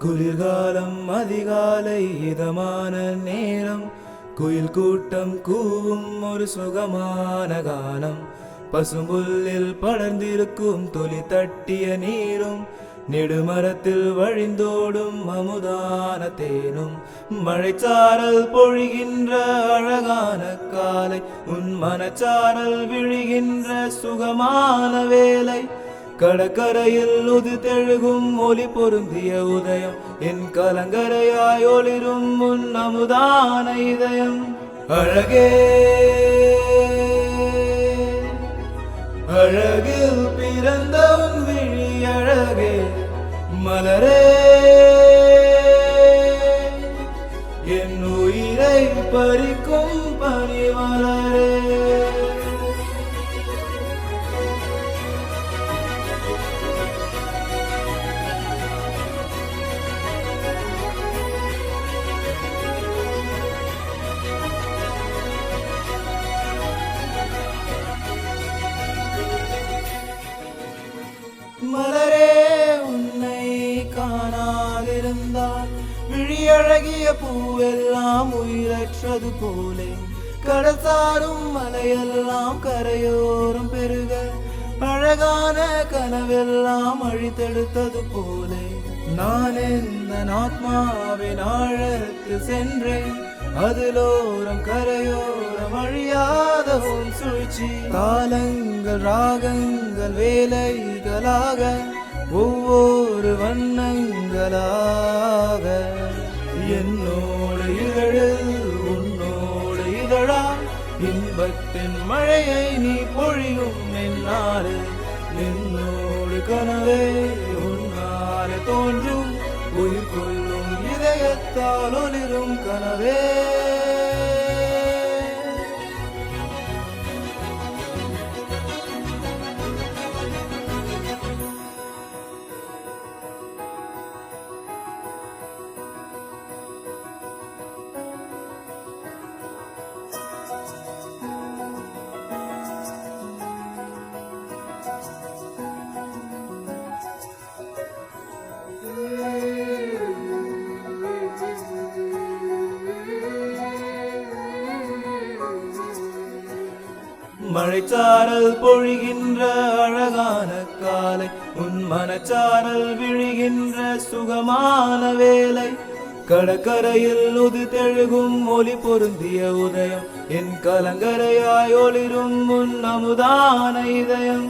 குளிர்காலம் அதிகாலை இதமான நேரம், குயில் கூட்டம் கூவும் ஒரு சுகமான கானம். பசும்புல்லில் படர்ந்திருக்கும் துளி தட்டிய நீரும், நெடுமரத்தில் வழிந்தோடும் அமுதான தேனும். மழைச்சாரல் பொழிகின்ற அழகான காலை, உன் மனச்சாரல் விழுகின்ற சுகமான வேலை. கடற்கரையில் உதித்தெழுகும் ஒளி பொருந்திய உதயம், என் கலங்கரையாய் ஒளிரும் உன் அமுதான இதயம். அழகே அழகில் பிறந்த உன் விழி அழகே, மலரே என் உயிரை பறிக்கும் பனி மலரே. மலரே உன்னை காணாதிருந்தால் விழியழகிய பூவெல்லாம் உயிரற்றது போலே, கடற்சாரும் மலையெல்லாம் கரையோரம் பெருக அழகான கனவெல்லாம் அழித்தெடுத்தது போலே. நான் எந்த ஆத்மாவின் ஆழத்தில் சென்றேன், அதிலோரம் கரையோரம் அழியாத உன் சூழ்ச்சி. தாளங்கள் ராகங்கள் வேலைகளாக ஒவ்வொரு வண்ணங்களாக, என்னோடு இதழில் உன்னோடு இதழா இன்பத்தின் மழையை நீ பொழியும் என்னாறு. என்னோடு கனவே உன்னாலே தோன்றும் உயிர் கொள்ளும் இதயத்தால் ஒளிரும் கனவே. மழைச்சாரல் பொழிகின்ற அழகான காலை, உன் மனச்சாரல் விழுகின்ற சுகமான வேலை. கடற்கரையில் உதித்தெழுகும் ஒளி பொருந்திய உதயம், என் கலங்கரையாய் ஒளிரும் உன் அமுதான இதயம்.